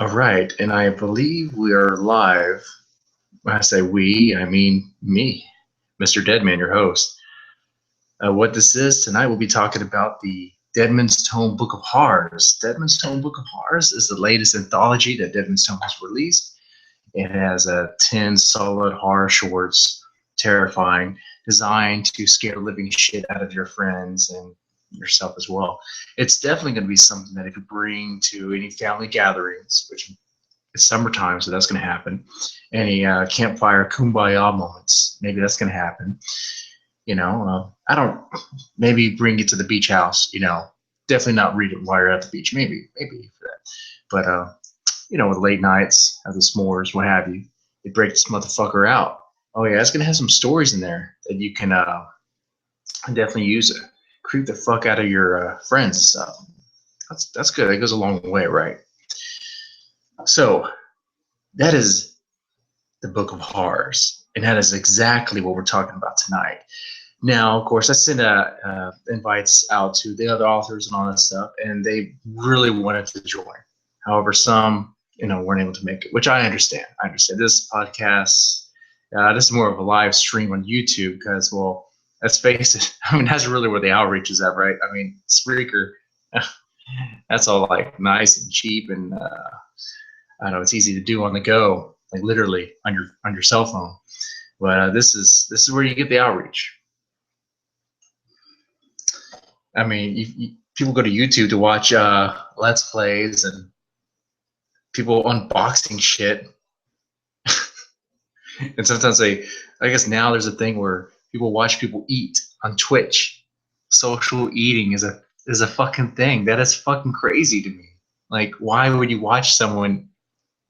All right, and I believe we are live. When I say we, I mean me, Mr. Deadman, your host. What this is tonight, we'll be talking about the Deadman's Tome Book of Horrors. Deadman's Tome Book of Horrors is the latest anthology that Deadman's Tome has released. It has 10 solid horror shorts, terrifying, designed to scare the living shit out of your friends and yourself as well. It's definitely going to be something that if you bring to any family gatherings, which it's summertime, so that's going to happen. Any campfire kumbaya moments, maybe that's going to happen. I don't. Maybe bring it to the beach house. Definitely not read it while you're at the beach. Maybe for that. But with late nights, have the s'mores, what have you. You break this motherfucker out. Oh yeah, it's going to have some stories in there that you can definitely use it. Creep the fuck out of your friends and stuff. That's good. That goes a long way, right? So that is the Book of Horrors, and that is exactly what we're talking about tonight. Now, of course, I sent invites out to the other authors and all that stuff, and they really wanted to join. However, some, weren't able to make it, which I understand. I understand this podcast. This is more of a live stream on YouTube because, well, let's face it. I mean, that's really where the outreach is at, right? I mean, Spreaker, that's all like nice and cheap, and I know it's easy to do on the go, like literally on your cell phone. But this is where you get the outreach. I mean, people go to YouTube to watch Let's Plays and people unboxing shit. And sometimes I guess now there's a thing where people watch people eat on Twitch. Social eating is a fucking thing. That is fucking crazy to me. Like, why would you watch someone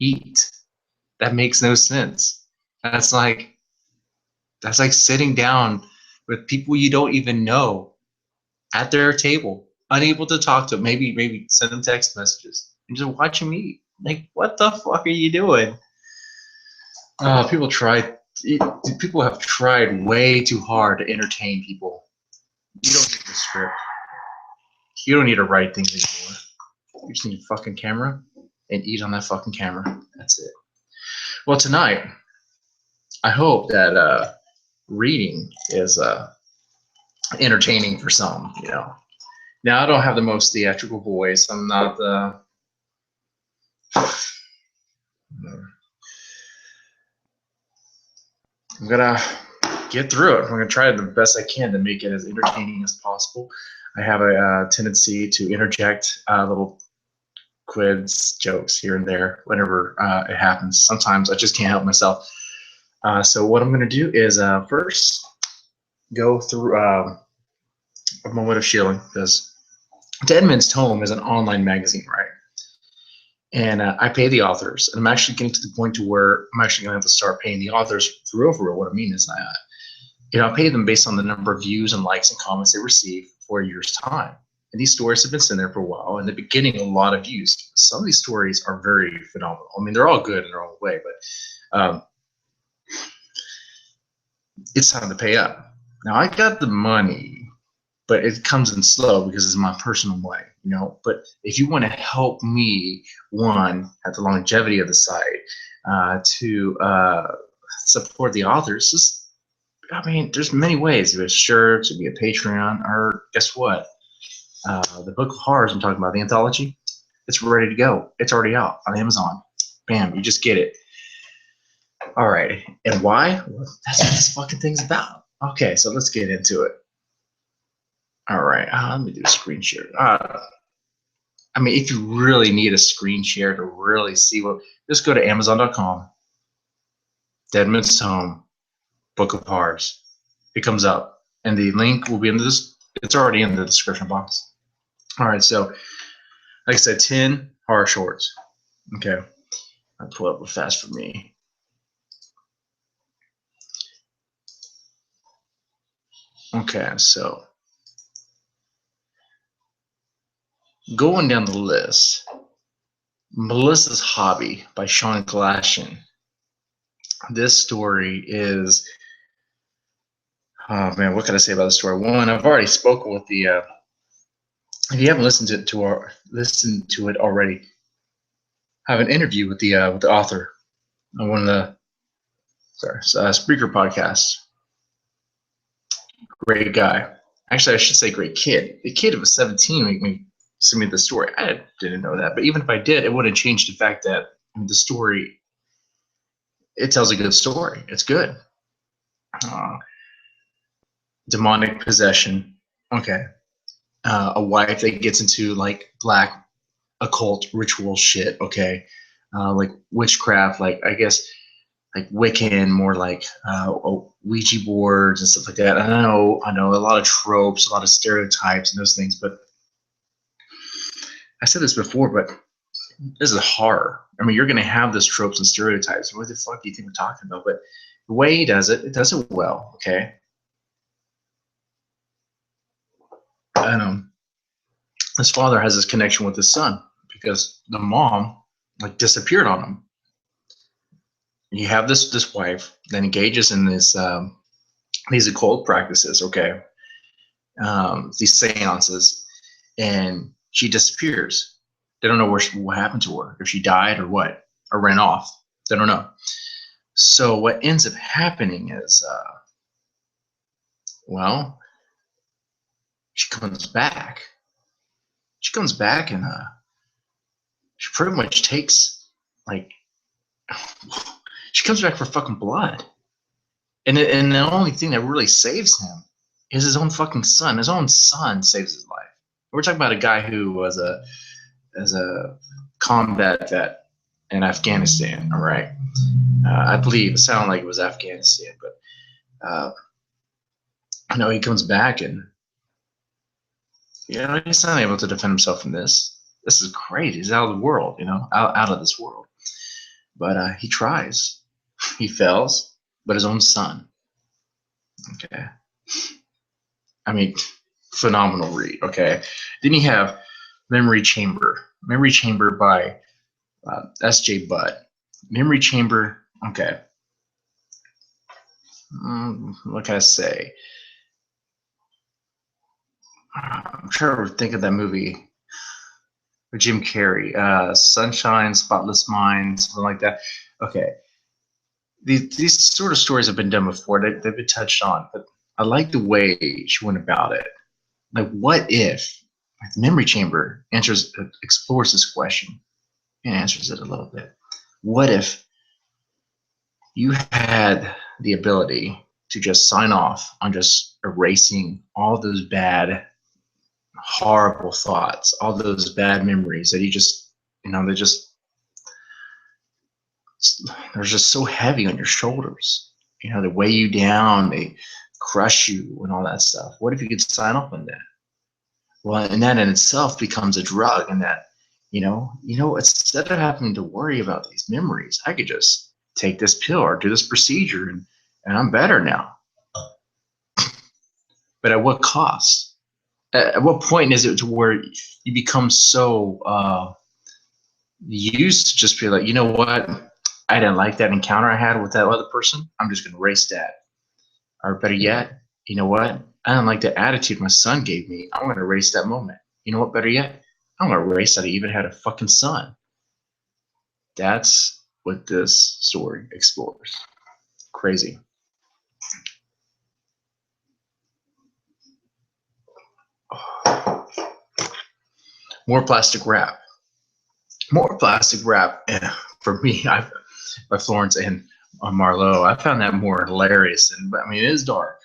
eat? That makes no sense. That's like sitting down with people you don't even know at their table, unable to talk to them, maybe send them text messages and just watch them eat. Like, what the fuck are you doing? People have tried way too hard to entertain people. You don't need the script. You don't need to write things anymore. You just need a fucking camera and eat on that fucking camera. That's it. Well, tonight, I hope that reading is entertaining for some, Now, I don't have the most theatrical voice. I'm not the. I'm gonna get through it. I'm gonna try the best I can to make it as entertaining as possible. I have a tendency to interject little quips, jokes here and there whenever it happens. Sometimes I just can't help myself. So what I'm gonna do is first go through a moment of shilling, because Deadman's Tome is an online magazine, right? And I pay the authors, and I'm actually getting to the point to where I'm actually going to have to start paying the authors for real. What I mean is that, I pay them based on the number of views and likes and comments they receive for a year's time. And these stories have been sitting there for a while, and they're getting a lot of views. Some of these stories are very phenomenal. I mean, they're all good in their own way, but it's time to pay up. Now, I got the money, but it comes in slow because it's my personal way, But if you want to help me, one, have the longevity of the site, to support the authors, there's many ways. There's shirts, it'd be a Patreon, or guess what? The Book of Horrors I'm talking about, the anthology, it's ready to go. It's already out on Amazon. Bam, you just get it. All right, and why? Well, that's what this fucking thing's about. Okay, so let's get into it. All right, let me do a screen share. If you really need a screen share to really see just go to Amazon.com, Deadman's Tome, Book of Horrors. It comes up, and the link will be in this. It's already in the description box. All right, so like I said, 10 horror shorts. Okay, I'll pull up real fast for me. Okay, so going down the list, Melissa's Hobby by Sean Glashan. This story is, oh man, what can I say about the story? One, I've already spoken with the. If you haven't listened to it already, have an interview with the author on one of the Spreaker podcasts. Great guy. Actually, I should say great kid. The kid was 17 when he sent me the story. I didn't know that, but even if I did, it wouldn't change the fact that the story, it tells a good story. It's good. Demonic possession. Okay. A wife that gets into like black occult ritual shit. Okay. Like witchcraft, like I guess like Wiccan, more like Ouija boards and stuff like that. I know a lot of tropes, a lot of stereotypes and those things, but I said this before, but this is horror. I mean, you're going to have those tropes and stereotypes. What the fuck do you think we're talking about? But the way he does it does it well, okay? And his father has this connection with his son because the mom like disappeared on him. You have this wife that engages in this these occult practices, okay? These seances, and she disappears. They don't know what happened to her, if she died or what, or ran off. They don't know. So what ends up happening is, well, she comes back. She comes back and she pretty much takes, like, she comes back for fucking blood. And the only thing that really saves him is his own fucking son. His own son saves his life. We're talking about a guy who was a combat vet in Afghanistan, all right? I believe it sounded like it was Afghanistan, but I know he comes back and he's not able to defend himself from this. This is great. He's out of the world, out of this world. But he tries. He fails, but his own son. Okay. I mean, phenomenal read. Okay. Then you have Memory Chamber. Memory Chamber by S.J. Budd. Memory Chamber. Okay. What can I say? I'm trying to think of that movie with Jim Carrey, Sunshine, Spotless Mind, something like that. Okay, these sort of stories have been done before. They've been touched on, but I like the way she went about it. Like, what if like, the Memory Chamber explores this question and answers it a little bit? What if you had the ability to just sign off on just erasing all those bad, horrible thoughts, all those bad memories that you just, they're just so heavy on your shoulders. They weigh you down, they crush you and all that stuff. What if you could sign off on that? Well, and that in itself becomes a drug, and that, instead of having to worry about these memories, I could just take this pill or do this procedure and I'm better now. But at what cost? At what point is it to where you become so used to just be like, you know what? I didn't like that encounter I had with that other person. I'm just going to erase that. Or better yet, you know what? I don't like the attitude my son gave me. I'm going to erase that moment. You know what? Better yet, I'm going to erase that I even had a fucking son. That's what this story explores. Crazy. More plastic wrap. More plastic wrap. For me, by Florence and Marlowe, I found that more hilarious. But I mean, it is dark.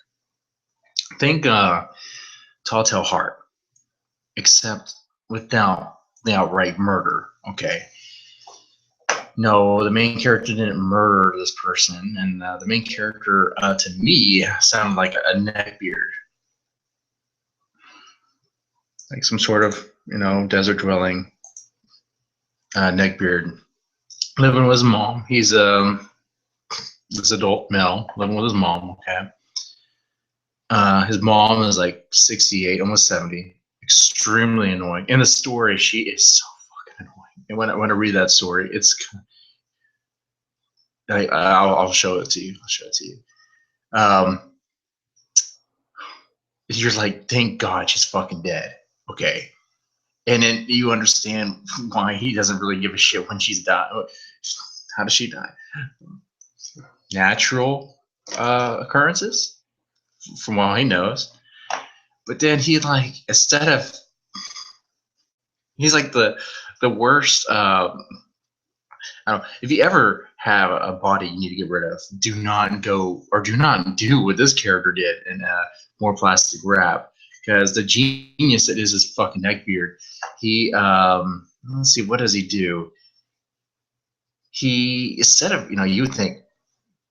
Think Tall Tale Heart, except without the outright murder. Okay. No, the main character didn't murder this person, and the main character, to me, sounded like a neckbeard, like some sort of desert dwelling neckbeard, living with his mom. He's this adult male living with his mom. Okay. His mom is like 68, almost 70. Extremely annoying. In the story, she is so fucking annoying. And when I read that story, it's I'll show it to you. I'll show it to you. You're like, thank God she's fucking dead. Okay. And then you understand why he doesn't really give a shit when she's died. How does she die? Natural occurrences, from what he knows. But then he like instead of he's like the worst. I don't know. If you ever have a body you need to get rid of, do not go or do not do what this character did in More Plastic Wrap, because the genius that is his fucking neckbeard. He let's see, what does he do? He instead of you would think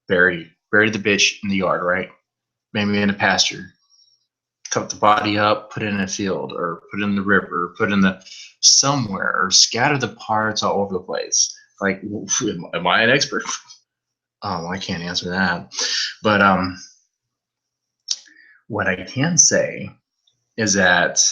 bury the bitch in the yard, right? Maybe in a pasture. Cut the body up, put it in a field, or put it in the river, or put it in the somewhere, or scatter the parts all over the place. Like, am I an expert? Oh, I can't answer that. But what I can say is that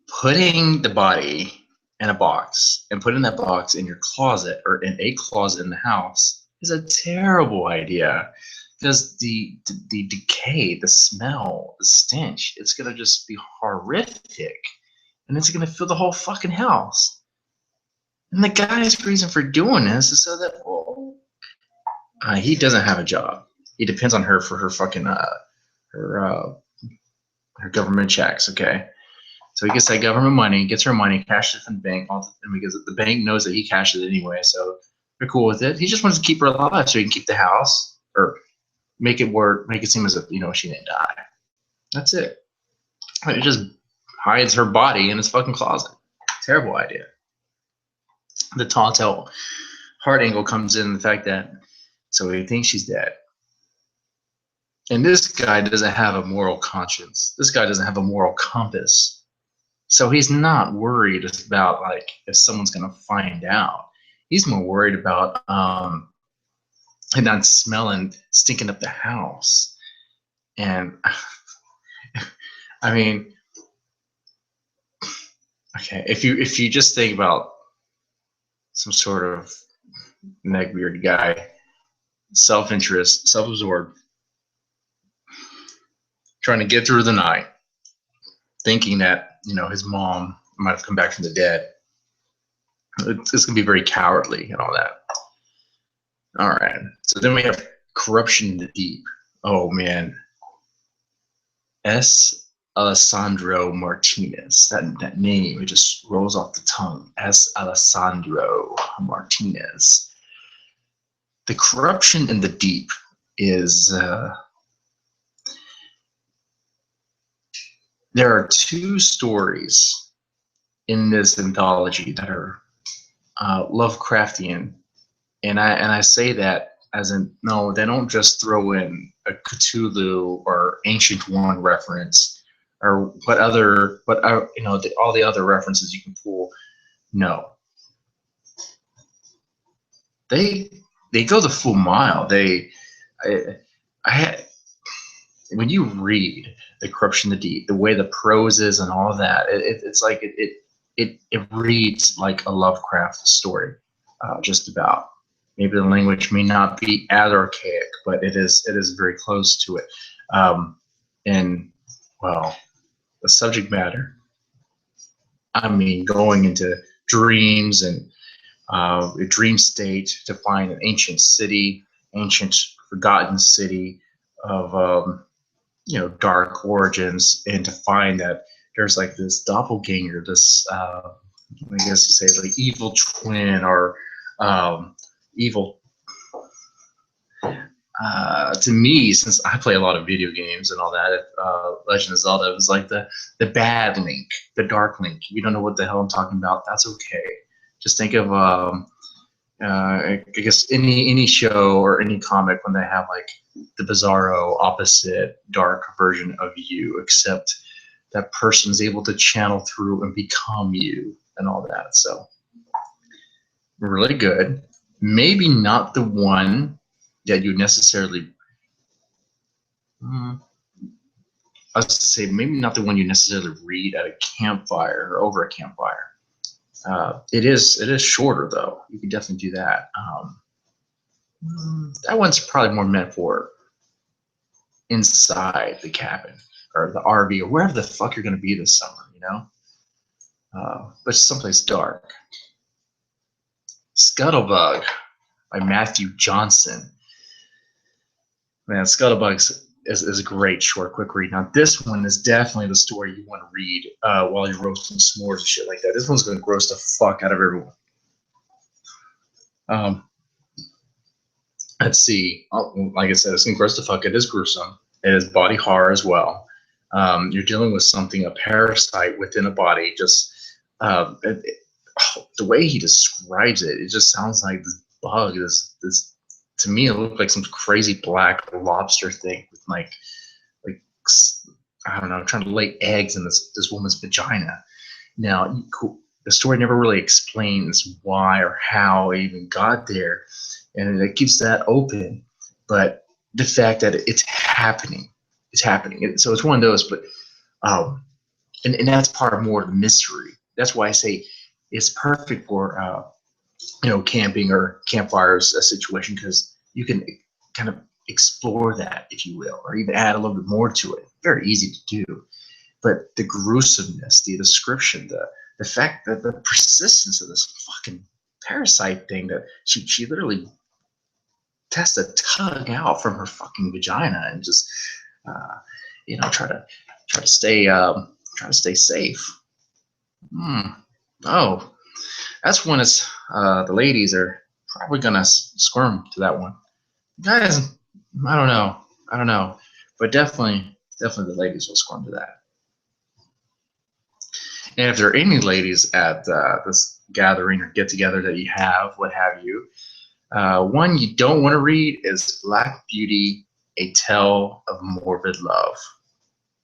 putting the body in a box and putting that box in your closet or in a closet in the house is a terrible idea, because the decay, the smell, the stench, it's gonna just be horrific, and it's gonna fill the whole fucking house. And the guy's reason for doing this is so that he doesn't have a job. He depends on her for her fucking her uh, her government checks. Okay, so he gets that government money, gets her money, cashes it in the bank, and because the bank knows that he cashes it anyway, so they're cool with it. He just wants to keep her alive so he can keep the house or make it work, make it seem as if she didn't die. That's it. And it just hides her body in his fucking closet. Terrible idea. The telltale heart angle comes in the fact that so he thinks she's dead. And this guy doesn't have a moral conscience. This guy doesn't have a moral compass. So he's not worried about like if someone's gonna find out. He's more worried about and not smelling, stinking up the house. And I mean, okay, if you just think about some sort of neckbeard guy, self-interest, self-absorbed, trying to get through the night, thinking that his mom might have come back from the dead. It's gonna be very cowardly and all that. All right, so then we have corruption in the deep. Oh man, S. Alessandro Martinez. That name, it just rolls off the tongue. S. Alessandro Martinez. The corruption in the deep is there are two stories in this anthology that are Lovecraftian, and I say that as in no, they don't just throw in a Cthulhu or Ancient One reference or all the other references you can pull. No, they go the full mile. I when you read The Corruption of the Deep, the way the prose is and all that, it's like it reads like a Lovecraft story, just about. Maybe the language may not be as archaic, but it is very close to it. And well, the subject matter. I mean, going into dreams and a dream state to find an ancient city, ancient forgotten city of dark origins, and to find that there's like this doppelganger, this I guess you say like evil twin or evil. To me, since I play a lot of video games and all that, Legend of Zelda was like the bad Link, the Dark Link. If you don't know what the hell I'm talking about, that's okay. Just think of I guess any show or any comic when they have like the bizarro opposite dark version of you, except that person's able to channel through and become you and all that. So really good. Maybe not the one that you necessarily I was to say maybe not the one you necessarily read at a campfire or over a campfire. It is shorter though. You can definitely do that. That one's probably more meant for inside the cabin. or the RV or wherever the fuck you're going to be this summer, you know? But someplace dark. Scuttlebug by Matthew Johnson. Man, Scuttlebug is a great short, quick read. Now, this one is definitely the story you want to read while you're roasting s'mores and shit like that. This one's going to gross the fuck out of everyone. Let's see. Like I said, it's going to gross the fuck. It is gruesome. It is body horror as well. You're dealing with something, a parasite within a body. Just the way he describes it, it just sounds like this bug. This to me, it looked like some crazy black lobster thing with like I don't know, trying to lay eggs in this woman's vagina. Now, the story never really explains why or how it even got there, and it keeps that open. But the fact that it's happening, so it's one of those. But and that's part of more of the mystery. That's why I say it's perfect for camping or campfires situation, because you can kind of explore that, if you will, or even add a little bit more to it. Very easy to do. But the gruesomeness, the description, the fact that the persistence of this fucking parasite thing, that she literally has to tug out from her fucking vagina and just try to stay safe. Oh, that's when the ladies are probably gonna squirm to that one. Guys, I don't know, but definitely the ladies will squirm to that. And if there are any ladies at this gathering or get together that you have, what have you, one you don't want to read is Black Beauty: A Tale of Morbid Love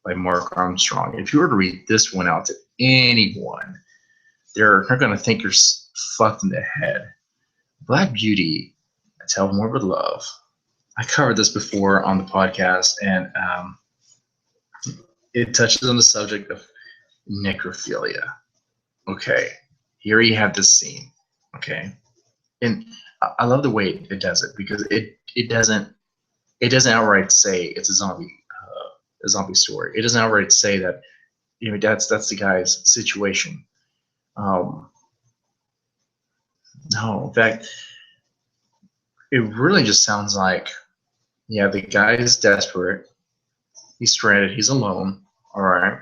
by Mark Armstrong. If you were to read this one out to anyone, they're going to think you're fucked in the head. Black Beauty: A Tale of Morbid Love. I covered this before on the podcast, and it touches on the subject of necrophilia. Okay, here you have this scene. Okay, and I love the way it does it, because it doesn't outright say it's a zombie story. It doesn't outright say that that's the guy's situation. No, in fact, it really just sounds like, yeah, the guy is desperate. He's stranded. He's alone. All right.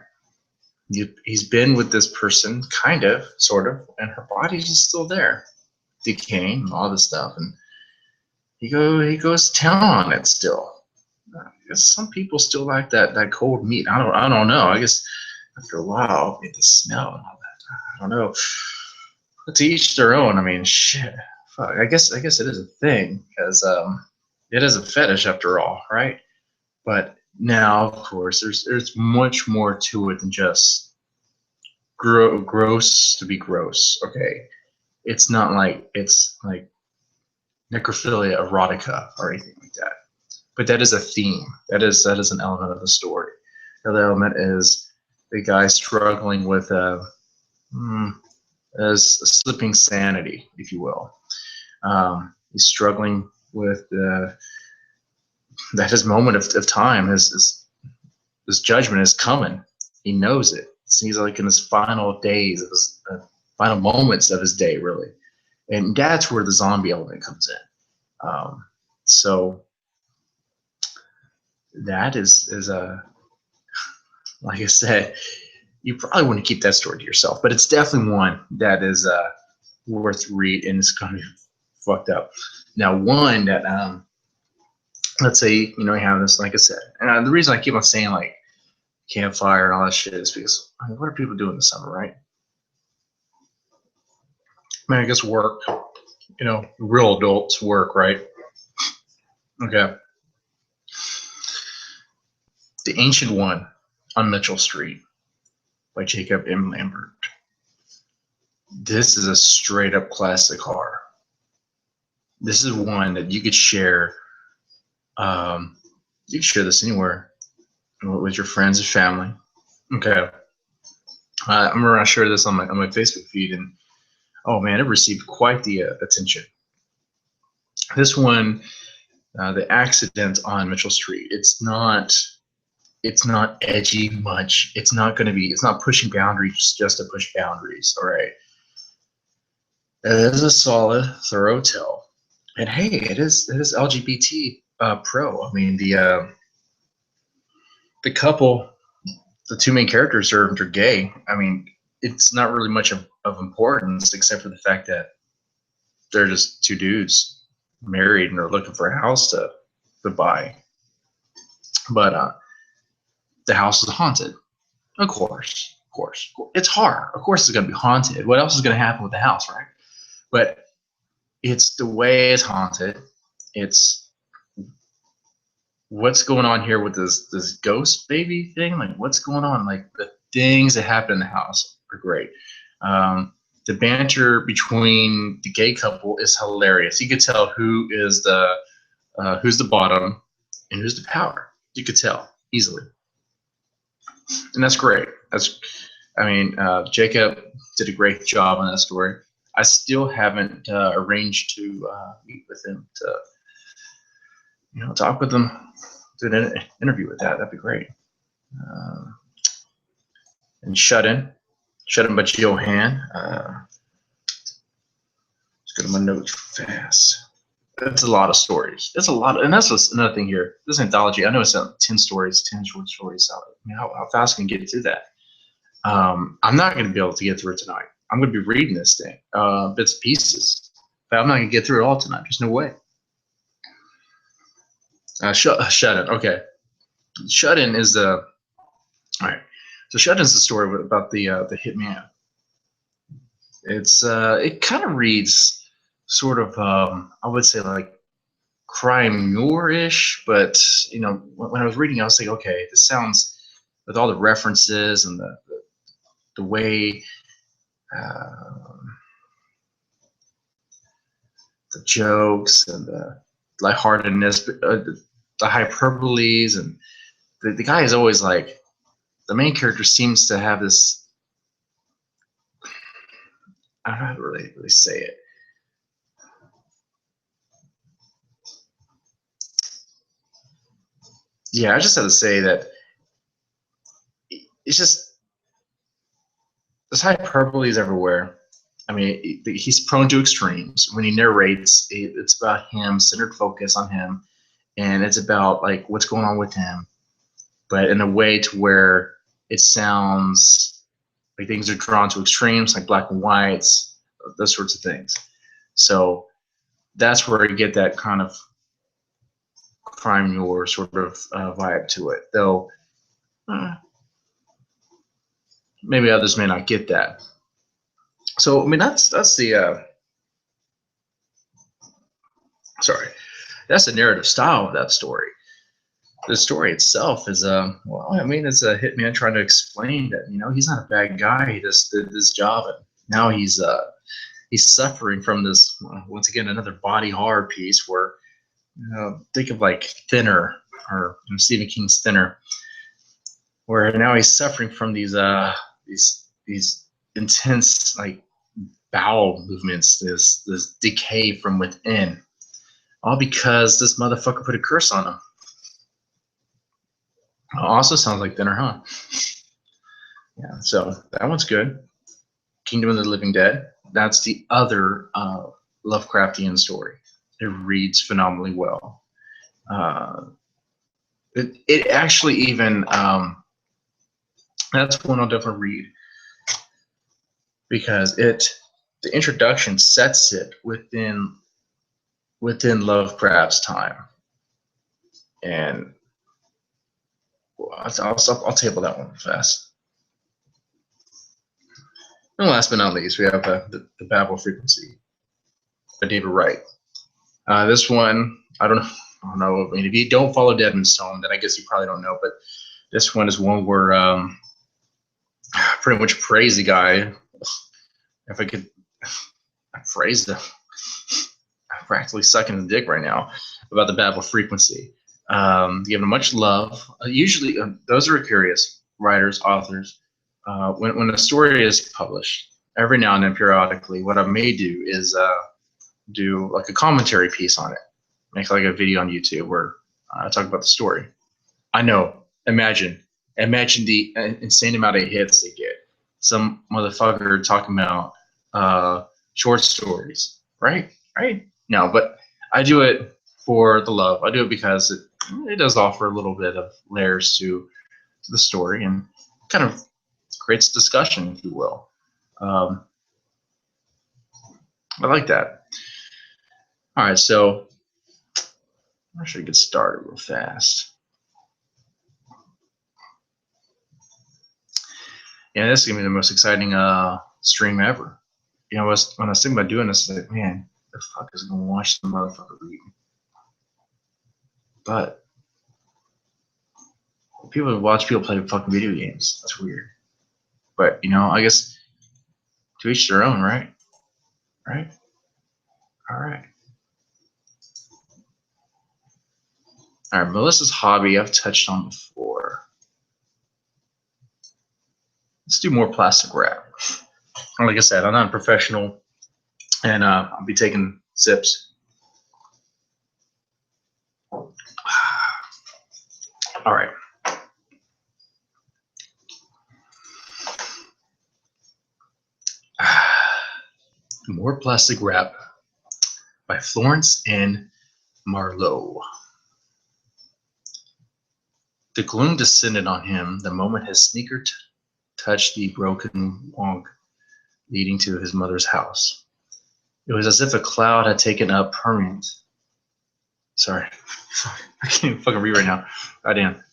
He's been with this person, kind of, sort of, and her body's just still there, decaying and all this stuff. And he goes to town on it still. I guess some people still like that cold meat. I don't know. I guess after a while, the smell and all that. I don't know. But to each their own. I mean, shit. Fuck. I guess it is a thing, because it is a fetish after all, right? But now, of course, there's much more to it than just gross to be gross. Okay, it's not like it's like necrophilia erotica or anything like that. But that is a theme. That is an element of the story. The other element is the guy struggling with a slipping sanity, if you will. He's struggling with that his moment of time, his judgment is coming. He knows it. He's like in his final days of his final moments of his day, really, and that's where the zombie element comes in. So that is a, like I said, you probably want to keep that story to yourself, but it's definitely one that is worth read, and it's going to be fucked up. Now, one that let's say you have this, like I said, and the reason I keep on saying like campfire and all that shit is because, I mean, what are people doing this summer, right? I mean, I guess work, real adults work, right? Okay. The Ancient One on Mitchell Street by Jacob M. Lambert. This is a straight up classic horror. This is one that you could share. You could share this anywhere with your friends and family. Okay. I'm going to share this on my Facebook feed, and oh man, it received quite the attention. This one, the accident on Mitchell Street. It's not it's not edgy much. It's not going to be. It's not pushing boundaries just to push boundaries. All right. It is a solid, thorough tale, and hey, it is LGBT pro. I mean the couple, the two main characters are gay. I mean, it's not really much of importance except for the fact that they're just two dudes married and they're looking for a house to buy. But the house is haunted. Of course. It's horror. Of course it's going to be haunted. What else is going to happen with the house, right? But it's the way it's haunted. It's what's going on here with this ghost baby thing. Like, what's going on? Like, the things that happen in the house are great. The banter between the gay couple is hilarious. You could tell who's the bottom and who's the power. You could tell easily, and that's great. Jacob did a great job on that story. I still haven't arranged to meet with him to talk with him, do an interview with that. That'd be great. And Shut In by Johan. Let's go to my notes fast. That's a lot of stories. That's a lot, and that's another thing here. This anthology, I know it's 10 stories, 10 short stories. I mean, how fast can you get through that? I'm not going to be able to get through it tonight. I'm going to be reading this thing, bits and pieces, but I'm not going to get through it all tonight. There's no way. Shut In. Okay, Shut In is all right. So Shut In is the story about the hitman. It kind of reads sort of I would say like crime noir-ish, but when I was reading, I was like, okay, this sounds, with all the references and the way the jokes and the lightheartedness, the hyperboles, and the guy is always like, the main character seems to have this, I don't know how to really say it. Yeah, I just have to say that it's just, there's hyperbole is everywhere. I mean, he's prone to extremes. When he narrates, it's about him, centered focus on him, and it's about like what's going on with him, but in a way to where it sounds like things are drawn to extremes, like black and whites, those sorts of things. So that's where you get that kind of crime noir sort of vibe to it, though maybe others may not get that. So I mean, that's the that's the narrative style of that story. The story itself is it's a hitman trying to explain that he's not a bad guy. He just did this job, and now he's suffering from this. Once again, another body horror piece where think of like Thinner, or Stephen King's Thinner, where now he's suffering from these intense like bowel movements, this decay from within, all because this motherfucker put a curse on him. Also sounds like Thinner, huh? Yeah, so that one's good. Kingdom of the Living Dead. That's the other Lovecraftian story. It reads phenomenally well. It actually even that's one I'll definitely read, because the introduction sets it within Lovecraft's time, and I'll table that one fast. And last but not least, we have the Babel Frequency by David Wright. This one, I don't know. I mean, if you don't follow Deadman's Tome, then I guess you probably don't know. But this one is one where pretty much praise the guy. If I could phrase them, I'm practically sucking the dick right now about the Babel Frequency. Give them much love. Usually, those are curious writers, authors. When a story is published, every now and then, periodically, what I may do is do like a commentary piece on it, make like a video on YouTube where I talk about the story. I know Imagine the insane amount of hits they get. Some motherfucker talking about short stories, right? Right? No, but I do it for the love. I do it because it does offer a little bit of layers to the story and kind of creates discussion, if you will. Um, I like that. All right, so I should get started real fast. Yeah, this is gonna be the most exciting stream ever. You know, when I was thinking about doing this, I was like, man, the fuck is gonna watch the motherfucker read? But people watch people play fucking video games. That's weird. But you know, I guess to each their own, right? Right? All right. All right, Melissa's hobby I've touched on before. Let's do more plastic wrap. Like I said, I'm not a professional, and I'll be taking sips. All right. More plastic wrap by Florence and Marlowe. The gloom descended on him the moment his sneaker touched the broken walk leading to his mother's house. It was as if a cloud had taken up permanent. Sorry, I can't even fucking read right now. Goddamn.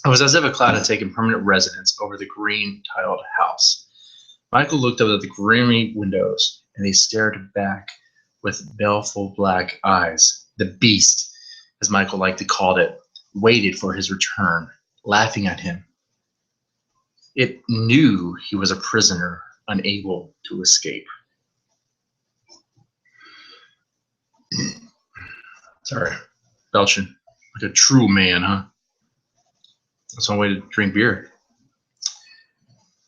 It was as if a cloud had taken permanent residence over the green tiled house. Michael looked up at the grimy windows, and he stared back with baleful black eyes. The beast, as Michael liked to call it, waited for his return, laughing at him. It knew he was a prisoner, unable to escape. Sorry, belching like a true man, huh? That's one way to drink beer.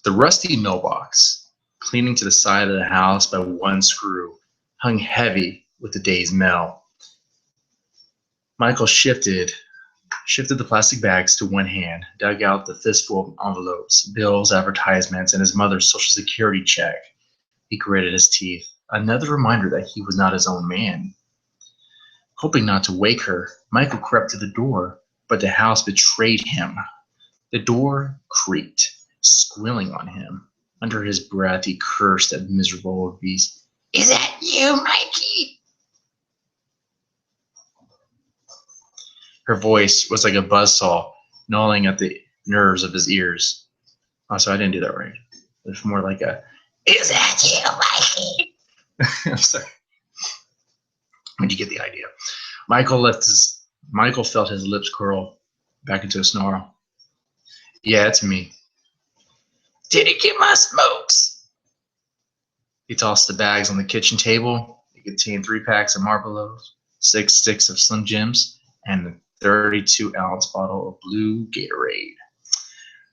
The rusty mailbox, cleaning to the side of the house by one screw, hung heavy with the day's mail. Michael shifted the plastic bags to one hand, dug out the fistful of envelopes, bills, advertisements, and his mother's social security check. He gritted his teeth. Another reminder that he was not his own man. Hoping not to wake her, Michael crept to the door, but the house betrayed him. The door creaked, squealing on him. Under his breath, he cursed at the miserable beast. Is that you, Mikey? Her voice was like a buzzsaw, gnawing at the nerves of his ears. Oh, so I didn't do that right. It's more like a, is that you, Mikey? I'm sorry. When you get the idea. Michael felt his lips curl back into a snarl. Yeah, it's me. Did he get my smokes? He tossed the bags on the kitchen table. They contained 3 packs of Marlboros, 6 sticks of Slim Jims, and a 32-ounce bottle of blue Gatorade.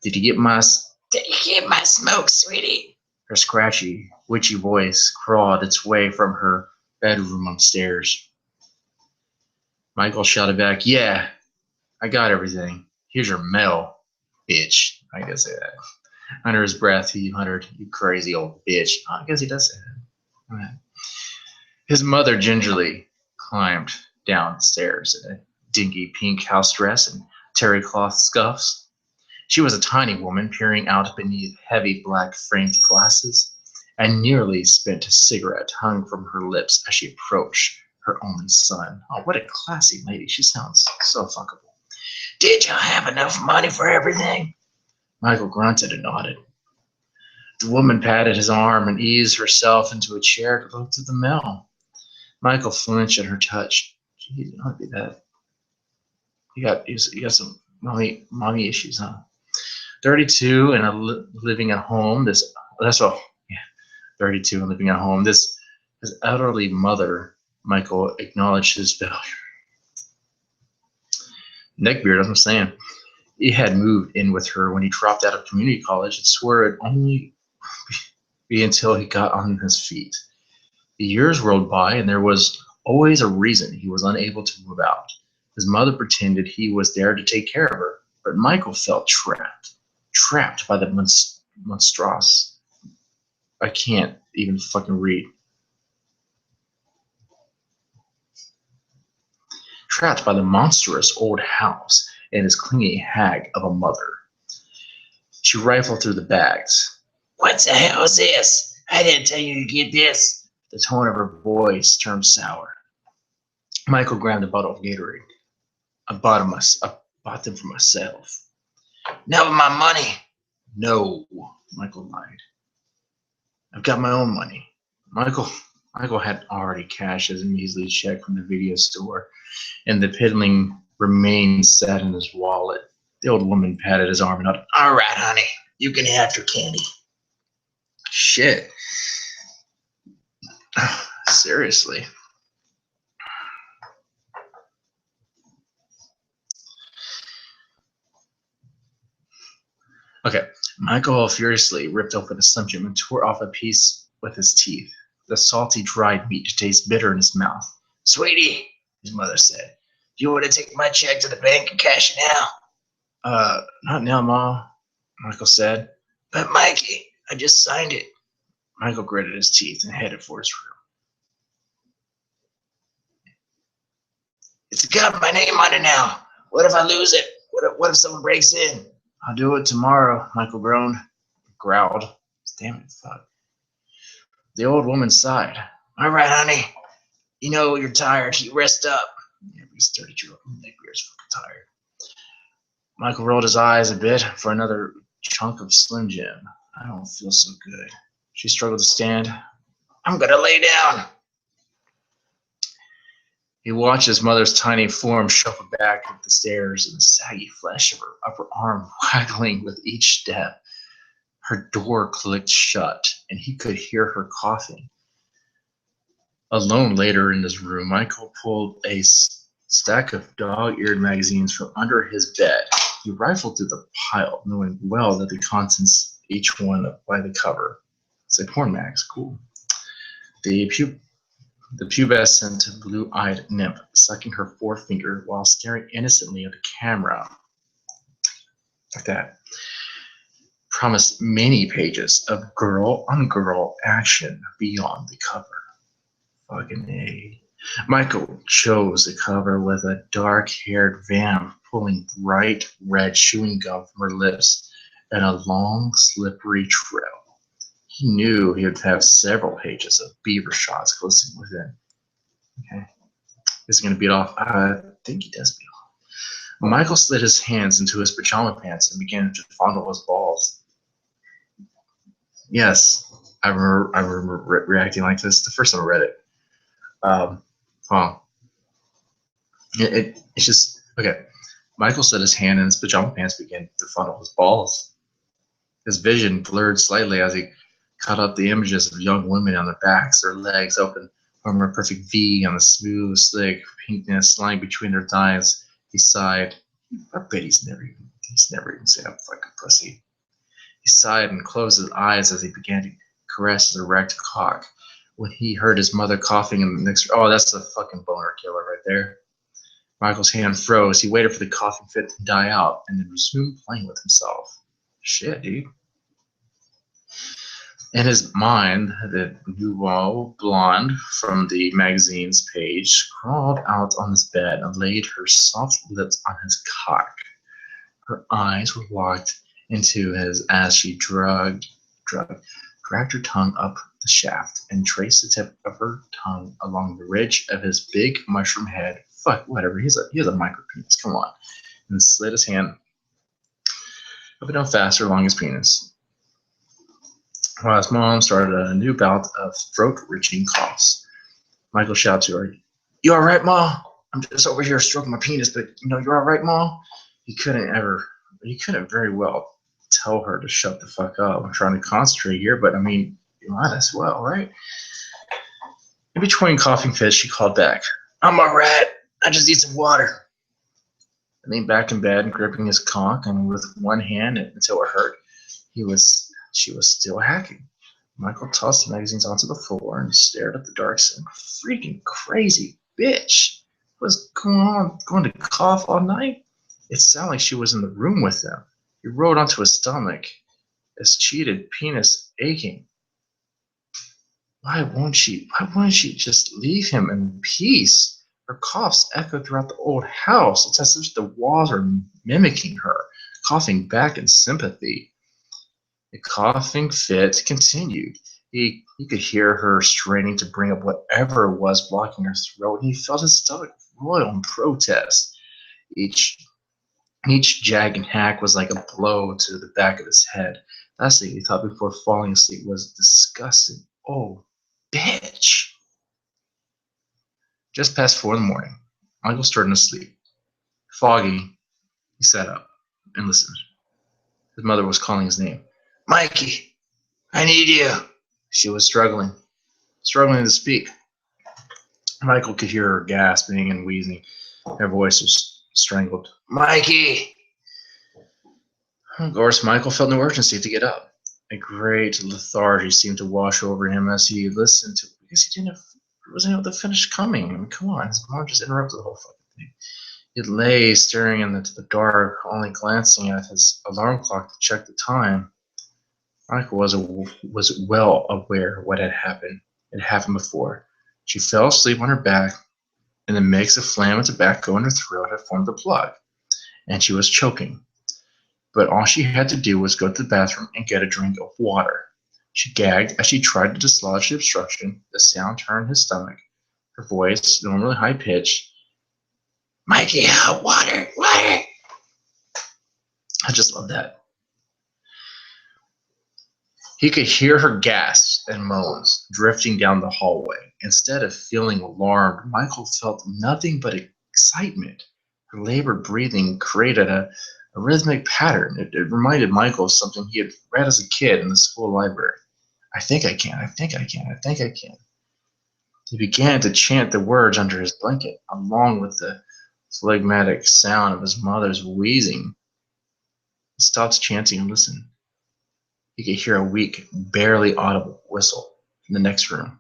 Did you get my smokes, sweetie? Her scratchy, witchy voice crawled its way from her bedroom upstairs. Michael shouted back, yeah, I got everything. Here's your mail, bitch. I guess say that. Under his breath, he muttered, you crazy old bitch. I guess he does say that. Right. His mother gingerly climbed down the stairs in a dinky pink house dress and terry cloth scuffs. She was a tiny woman peering out beneath heavy black framed glasses. A nearly spent cigarette hung from her lips as she approached her only son. Oh, what a classy lady. She sounds so fuckable. Did you have enough money for everything? Michael grunted and nodded. The woman patted his arm and eased herself into a chair to look through the mail. Michael flinched at her touch. Jeez, it might be that. You got some mommy issues, huh? 32 and living at home. That's all. Yeah, 32 and living at home. His elderly mother, Michael acknowledged his failure. Neckbeard, I'm saying. He had moved in with her when he dropped out of community college and swore it'd only be until he got on his feet. The years rolled by, and there was always a reason he was unable to move out. His mother pretended he was there to take care of her, But Michael felt trapped by the monstrous. I can't even fucking read. Trapped by the monstrous old house and his clinging hag of a mother. She rifled through the bags. "What the hell is this? I didn't tell you to get this." The tone of her voice turned sour. Michael grabbed a bottle of Gatorade. I bought them for myself. "Now with my money." "No," Michael lied. "I've got my own money." Michael had already cashed his measly check from the video store, and the piddling remains sat in his wallet. The old woman patted his arm and nodded. "All right, honey, you can have your candy." Shit. Seriously. Okay. Michael furiously ripped open a Slim Jim and tore off a piece with his teeth. The salty, dried meat tasted bitter in his mouth. "Sweetie," his mother said, "do you want to take my check to the bank and cash it now?" Not now, Ma," Michael said. "But Mikey, I just signed it." Michael gritted his teeth and headed for his room. "It's got my name on it now. What if I lose it? What if someone breaks in?" "I'll do it tomorrow," Michael growled. Damn it, fuck. The old woman sighed. "All right, honey. You know you're tired. You rest up." Every 32-year-old nigger is fucking tired. Michael rolled his eyes a bit for another chunk of Slim Jim. "I don't feel so good." She struggled to stand. "I'm gonna lay down." He watched his mother's tiny form shuffle back up the stairs and the saggy flesh of her upper arm waggling with each step. Her door clicked shut, and he could hear her coughing. Alone later in his room, Michael pulled a stack of dog-eared magazines from under his bed. He rifled through the pile, knowing well that the contents, each one by the cover. It's a porn mags, cool. The pubescent, blue-eyed nymph sucking her forefinger while staring innocently at the camera. Like that. Promised many pages of girl-on-girl action beyond the cover. Fucking A. Michael chose a cover with a dark-haired vamp pulling bright red chewing gum from her lips and a long, slippery trail. He knew he would have several pages of beaver shots glistening within. Okay. Is he going to beat off? I think he does beat off. Michael slid his hands into his pajama pants and began to fondle his balls. Yes, I remember reacting like this the first time I read it. It's just, okay. Michael set his hand in his pajama pants and began to fondle his balls. His vision blurred slightly as he caught up the images of young women on their backs, their legs open, forming a perfect V on the smooth, slick pinkness lying between their thighs. He sighed. I bet he's never even seen a fucking pussy. He sighed and closed his eyes as he began to caress his erect cock. When he heard his mother coughing in the next, oh, that's a fucking boner killer right there. Michael's hand froze. He waited for the coughing fit to die out and then resumed playing with himself. Shit, dude. In his mind, the nouveau blonde from the magazine's page crawled out on his bed and laid her soft lips on his cock. Her eyes were locked into his as she dragged her tongue up the shaft and traced the tip of her tongue along the ridge of his big mushroom head. Fuck, whatever. He has a micro penis. Come on. And slid his hand up and down faster along his penis. While his mom started a new bout of throat-reaching coughs. Michael shouted to her, "You all right, Ma? I'm just over here stroking my penis, but you're all right, Ma?" He couldn't very well tell her to shut the fuck up. I'm trying to concentrate here, but I mean, you might as well, right? In between coughing fits, she called back, "I'm all right. I just need some water." I leaned back in bed, gripping his cock, and with one hand until it hurt, she was still hacking. Michael tossed the magazines onto the floor and stared at the dark sun. Freaking crazy bitch. What's going on? Going to cough all night? It sounded like she was in the room with them. He rolled onto his stomach, his cheated penis aching. Why won't she just leave him in peace? Her coughs echoed throughout the old house. It's as if the walls are mimicking her, coughing back in sympathy. The coughing fit continued. He could hear her straining to bring up whatever it was blocking her throat, and he felt his stomach roil in protest. Each each jag and hack was like a blow to the back of his head. Last thing he thought before falling asleep was disgusting. Oh, bitch. Just past 4 in the morning, Michael started to sleep. Foggy, he sat up and listened. His mother was calling his name. Mikey, I need you. She was struggling to speak. Michael could hear her gasping and wheezing. Her voice was strangled. Mikey! Of course, Michael felt no urgency to get up. A great lethargy seemed to wash over him as he listened to, because he wasn't able to finish coming. I mean, come on, his mom just interrupted the whole fucking thing. He lay staring into the dark, only glancing at his alarm clock to check the time. Michael was well aware what had happened. It had happened before. She fell asleep on her back, and the mix of phlegm and tobacco in her throat had formed a plug, and she was choking. But all she had to do was go to the bathroom and get a drink of water. She gagged as she tried to dislodge the obstruction. The sound turned his stomach. Her voice, normally high-pitched, Mikey, water, water. I just love that. He could hear her gasps and moans drifting down the hallway. Instead of feeling alarmed, Michael felt nothing but excitement. Her labored breathing created a rhythmic pattern. It reminded Michael of something he had read as a kid in the school library. I think I can, I think I can, I think I can. He began to chant the words under his blanket, along with the phlegmatic sound of his mother's wheezing. He stopped chanting and listened. He could hear a weak, barely audible whistle in the next room.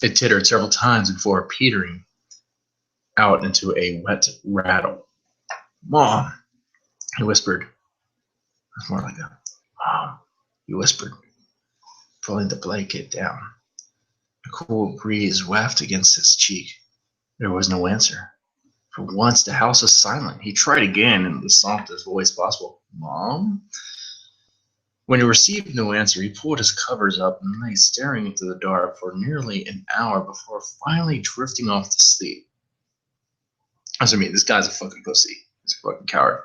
It tittered several times before petering out into a wet rattle. Mom, he whispered. It's more like a mom, he whispered, pulling the blanket down. A cool breeze wafted against his cheek. There was no answer. For once, the house was silent. He tried again in the softest voice possible. Mom? When he received no answer, he pulled his covers up and lay staring into the dark for nearly an hour before finally drifting off to sleep. That's what I mean. This guy's a fucking pussy. He's a fucking coward.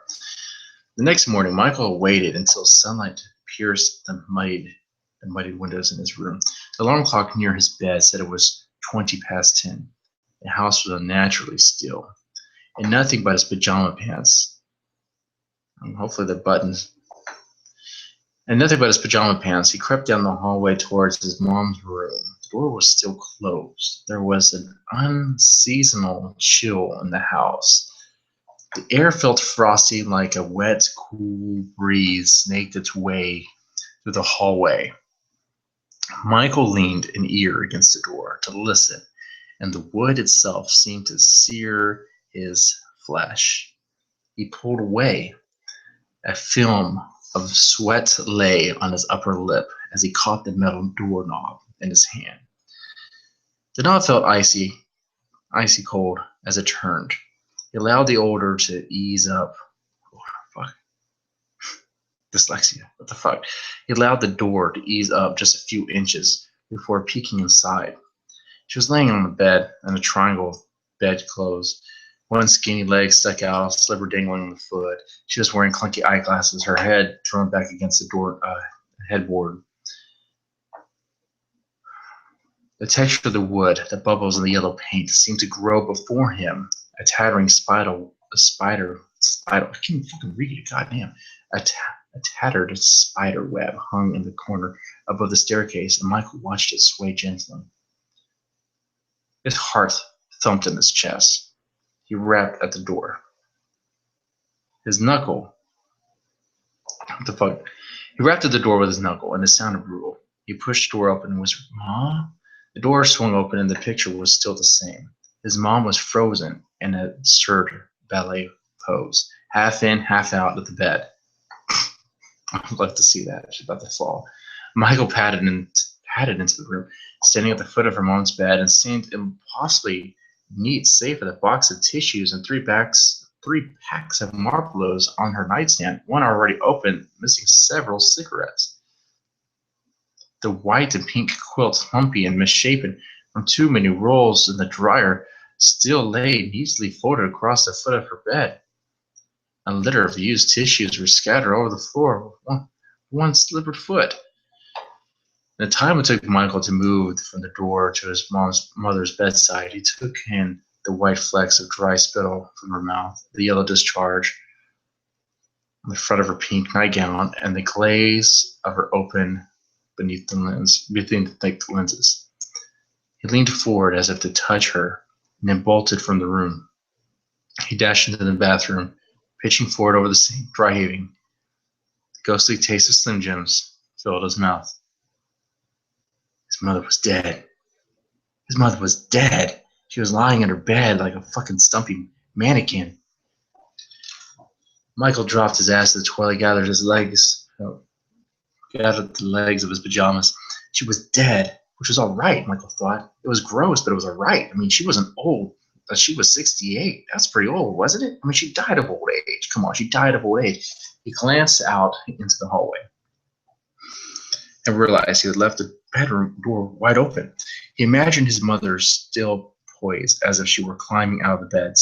The next morning, Michael waited until sunlight pierced the muddied windows in his room. The alarm clock near his bed said it was 20 past 10. The house was unnaturally still, and nothing but his pajama pants. Hopefully the buttons. And nothing but his pajama pants. He crept down the hallway towards his mom's room. The door was still closed. There was an unseasonal chill in the house. The air felt frosty, like a wet, cool breeze snaked its way through the hallway. Michael leaned an ear against the door to listen, and the wood itself seemed to sear his flesh. He pulled away. A film of sweat lay on his upper lip as he caught the metal doorknob in his hand. The knob felt icy cold as it turned. He allowed the odor to ease up. Oh, fuck. Dyslexia. What the fuck? He allowed the door to ease up just a few inches before peeking inside. She was laying on the bed in a triangle of bedclothes. One skinny leg stuck out, a slipper dangling on the foot. She was wearing clunky eyeglasses, her head thrown back against the door headboard. The texture of the wood, the bubbles, and the yellow paint seemed to grow before him. A tattering spider. I can't even fucking read it. Goddamn. A tattered spider web hung in the corner above the staircase, and Michael watched it sway gently. His heart thumped in his chest. He rapped at the door. His knuckle. What the fuck? He rapped at the door with his knuckle, and it sounded brutal. He pushed the door open and whispered, Mom? The door swung open and the picture was still the same. His mom was frozen in an absurd ballet pose, half in, half out of the bed. I'd love to see that. She's about to fall. Michael padded into the room, standing at the foot of her mom's bed, and seemed impossibly neat, save for the box of tissues and three packs of Marlboros on her nightstand, one already open, missing several cigarettes. The white and pink quilt, lumpy and misshapen from too many rolls in the dryer, still lay neatly folded across the foot of her bed. A litter of used tissues were scattered over the floor with one slippered foot. In the time it took Michael to move from the door to his mother's bedside, he took in the white flecks of dry spittle from her mouth, the yellow discharge on the front of her pink nightgown, and the glaze of her open beneath the thick lenses. He leaned forward as if to touch her, and then bolted from the room. He dashed into the bathroom, pitching forward over the sink, dry heaving. The ghostly taste of Slim Jims filled his mouth. His mother was dead. His mother was dead. She was lying in her bed like a fucking stumpy mannequin. Michael dropped his ass to the toilet, gathered the legs of his pajamas. She was dead, which was all right, Michael thought. It was gross, but it was all right. I mean, she wasn't old, but she was 68. That's pretty old, wasn't it? I mean, she died of old age. Come on, she died of old age. He glanced out into the hallway and realized he had left the bedroom door wide open. He imagined his mother still poised, as if she were climbing out of the bed,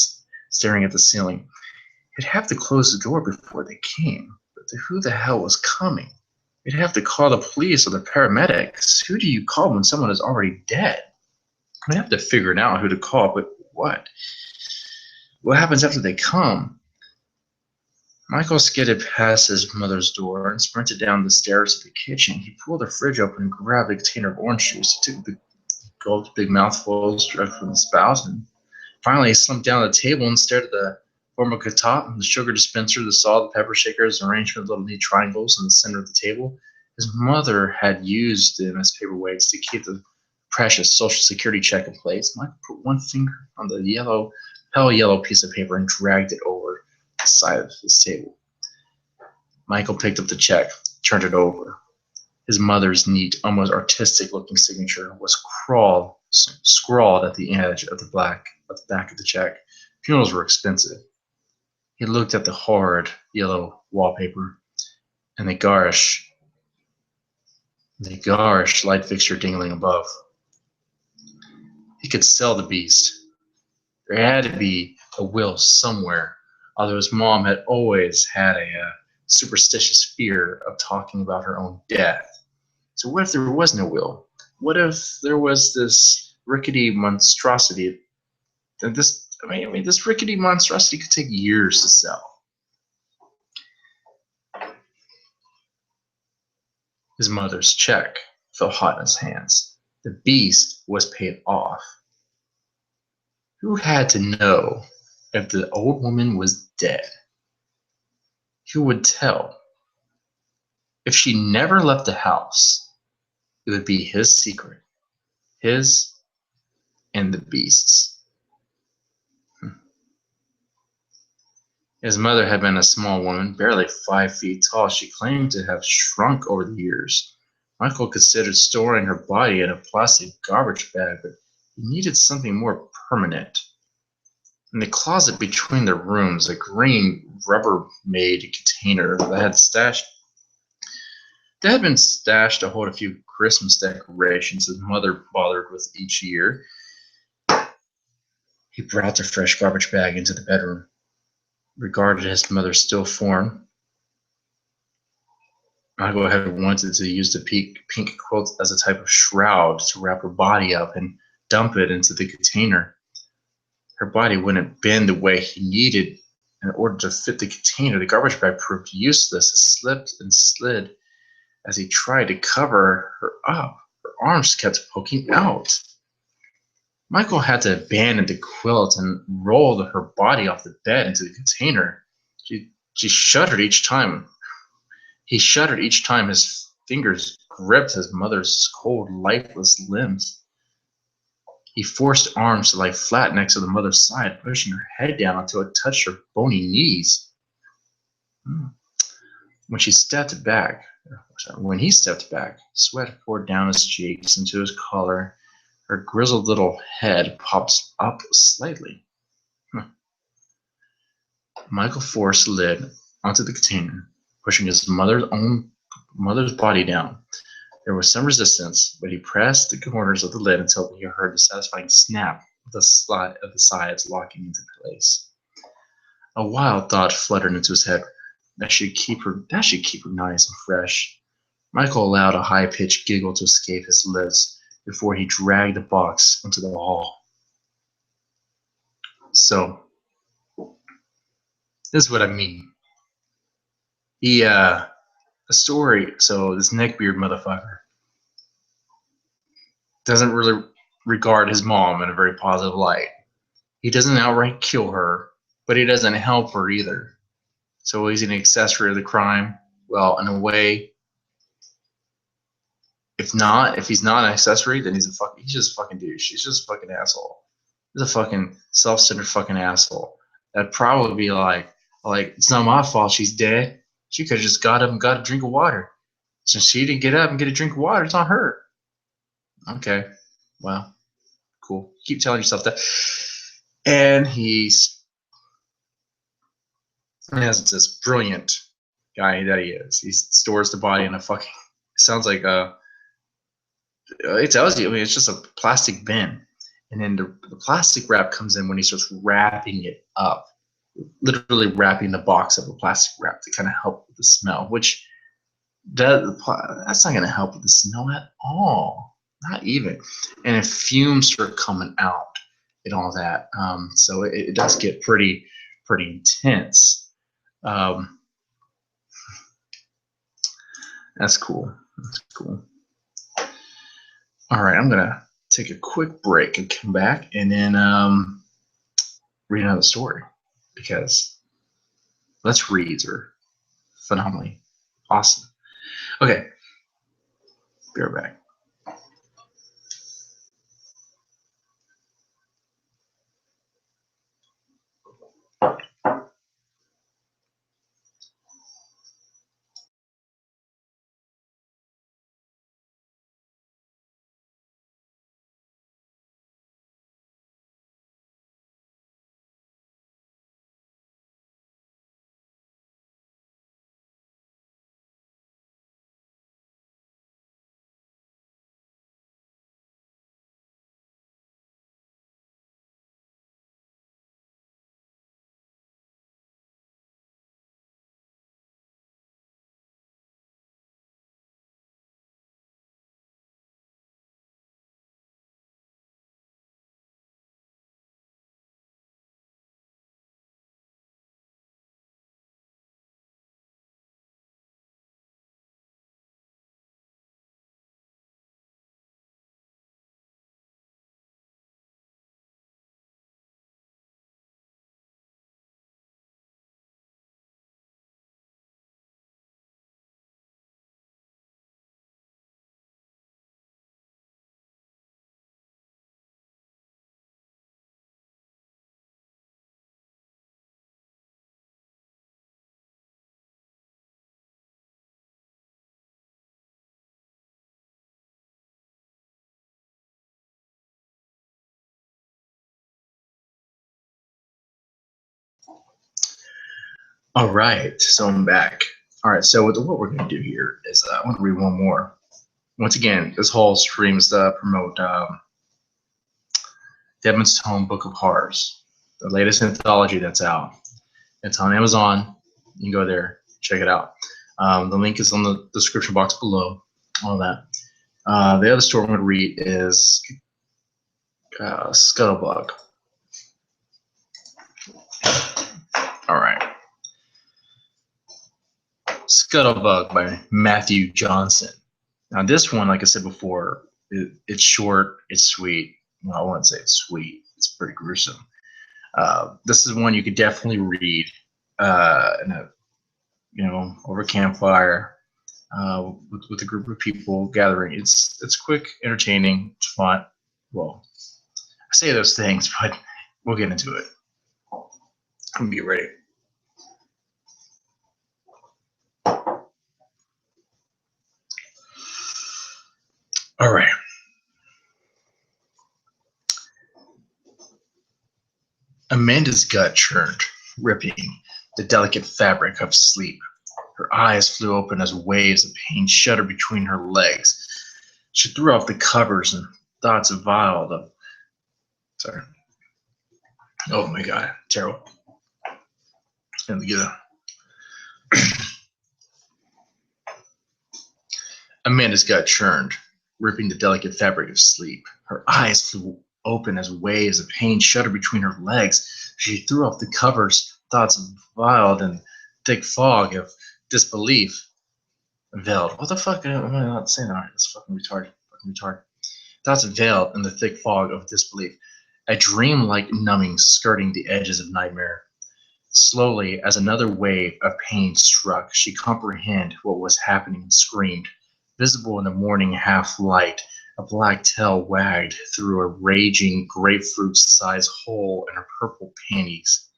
staring at the ceiling. He'd have to close the door before they came, but who the hell was coming? He'd have to call the police or the paramedics. Who do you call when someone is already dead? I'd have to figure it out who to call, but what? What happens after they come? Michael skidded past his mother's door and sprinted down the stairs to the kitchen. He pulled the fridge open and grabbed a container of orange juice. He took big mouthfuls direct from the spout, and finally he slumped down at the table and stared at the formica top, the sugar dispenser, the salt, the pepper shakers, an arrangement of little neat triangles in the center of the table. His mother had used them as paperweights to keep the precious Social Security check in place. Michael put one finger on the pale yellow piece of paper and dragged it over the side of his table. Michael picked up the check, turned it over. His mother's neat, almost artistic-looking signature was scrawled at the edge of the back of the check. Funerals were expensive. He looked at the hard yellow wallpaper and the garish light fixture dangling above. He could sell the beast. There had to be a will somewhere, although his mom had always had a superstitious fear of talking about her own death. So what if there was no will? What if there was this rickety monstrosity? This rickety monstrosity could take years to sell. His mother's check felt hot in his hands. The beast was paid off. Who had to know if the old woman was dead? Who would tell? If she never left the house, it would be his secret. His and the beast's. His mother had been a small woman, barely 5 feet tall. She claimed to have shrunk over the years. Michael considered storing her body in a plastic garbage bag, but he needed something more permanent. In the closet between the rooms, a green Rubbermaid container that had been stashed to hold a few Christmas decorations his mother bothered with each year. He brought the fresh garbage bag into the bedroom, regarded his mother's still form. Michael had wanted to use the pink quilt as a type of shroud to wrap her body up and dump it into the container. Her body wouldn't bend the way he needed in order to fit the container. The garbage bag proved useless. It slipped and slid as he tried to cover her up. Her arms kept poking out. Michael had to abandon the quilt and roll her body off the bed into the container. She shuddered each time. He shuddered each time his fingers gripped his mother's cold, lifeless limbs. He forced arms to lie flat next to the mother's side, pushing her head down until it touched her bony knees. When he stepped back, sweat poured down his cheeks into his collar. Her grizzled little head pops up slightly. Michael forced the lid onto the container, pushing his mother's body down. There was some resistance, but he pressed the corners of the lid until he heard the satisfying snap of the sides locking into place. A wild thought fluttered into his head. That should keep her nice and fresh. Michael allowed a high-pitched giggle to escape his lips before he dragged the box into the hall. So, this is what I mean. A story, so this neckbeard motherfucker doesn't really regard his mom in a very positive light. He doesn't outright kill her, but he doesn't help her either. So he's an accessory of the crime. Well, in a way, if he's not an accessory, then he's just a fucking douche. He's just a fucking asshole. He's a fucking self-centered fucking asshole. That'd probably be like, it's not my fault she's dead. She could have just got up and got a drink of water. Since she didn't get up and get a drink of water, it's on her. Okay, well, cool. Keep telling yourself that. And he has this brilliant guy that he is. He stores the body in a fucking, it sounds like it tells you, I mean, it's just a plastic bin. And then the plastic wrap comes in when he starts wrapping it up, literally wrapping the box up with plastic wrap to kind of help with the smell, which that's not going to help with the smell at all, not even. And if fumes start coming out and all that, so it does get pretty intense. That's cool. That's cool. All right, I'm gonna take a quick break and come back and then read another story, because let's reads are phenomenally awesome. Okay, be right back. All right, so I'm back. All right, so what we're going to do here is I want to read one more. Once again, this whole stream is to promote Deadman's Tome Book of Horrors, the latest anthology that's out. It's on Amazon. You can go there, check it out. The link is on the description box below, all that. The other story I'm going to read is Scuttlebug. All right. Scuttlebug by Matthew Johnson. Now this one, like I said before, it's short, it's sweet. Well, I wouldn't say it's sweet. It's pretty gruesome. This is one you could definitely read in a, over a campfire with a group of people gathering. It's quick, entertaining, it's fun. Well, I say those things, but we'll get into it. I'm gonna be ready. All right. Amanda's gut churned, ripping the delicate fabric of sleep. Her eyes flew open as waves of pain shuddered between her legs. She threw off the covers and thoughts of vile of sorry. Oh my god, terrible. Let me get a Amanda's gut churned, ripping the delicate fabric of sleep. Her eyes flew open as waves of pain shuddered between her legs. She threw off the covers, thoughts veiled in thick fog of disbelief. Veiled. What the fuck am I not saying? All right, that's fucking retarded. Fucking retarded. Thoughts veiled in the thick fog of disbelief. A dream-like numbing skirting the edges of nightmare. Slowly, as another wave of pain struck, she comprehended what was happening and screamed. Visible in the morning half-light, a black tail wagged through a raging grapefruit-sized hole in her purple panties.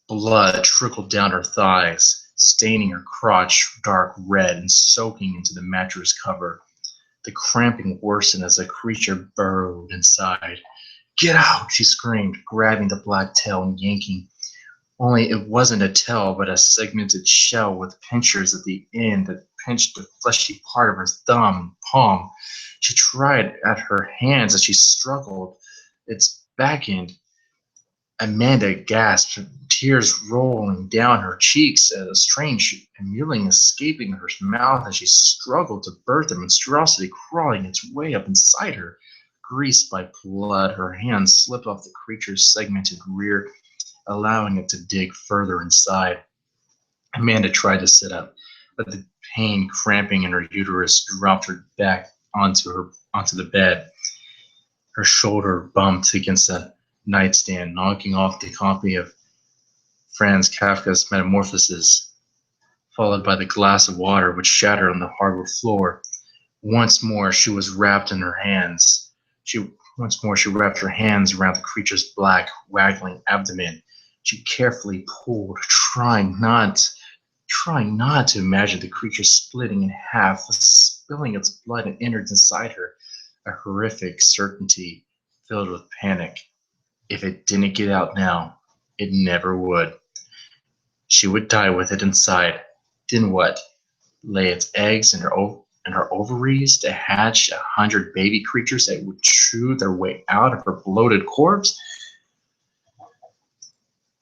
Blood trickled down her thighs, staining her crotch dark red and soaking into the mattress cover. The cramping worsened as the creature burrowed inside. "Get out!" she screamed, grabbing the black tail and yanking. Only it wasn't a tail, but a segmented shell with pincers at the end that pinched the fleshy part of her thumb and palm. She tried at her hands as she struggled its back end. Amanda gasped, tears rolling down her cheeks, a strange mewling escaping her mouth as she struggled to birth a monstrosity crawling its way up inside her. Greased by blood, her hands slipped off the creature's segmented rear, allowing it to dig further inside. Amanda tried to sit up, but the pain cramping in her uterus dropped her back onto the bed. Her shoulder bumped against a nightstand, knocking off the copy of Franz Kafka's Metamorphoses, followed by the glass of water which shattered on the hardwood floor. Once more she wrapped her hands around the creature's black, waggling abdomen. She carefully pulled, trying not to imagine the creature splitting in half, spilling its blood and innards inside her. A horrific certainty filled with panic. If it didn't get out now, it never would. She would die with it inside. Then what? Lay its eggs in her ovaries to hatch 100 baby creatures that would chew their way out of her bloated corpse?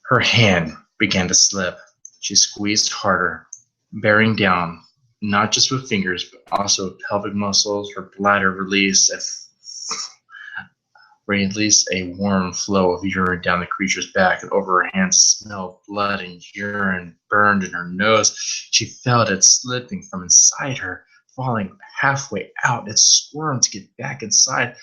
Her hand began to slip. She squeezed harder, bearing down, not just with fingers, but also with pelvic muscles. Her bladder released a warm flow of urine down the creature's back, and over her hands smelled blood and urine burned in her nose. She felt it slipping from inside her, falling halfway out. It squirmed to get back inside.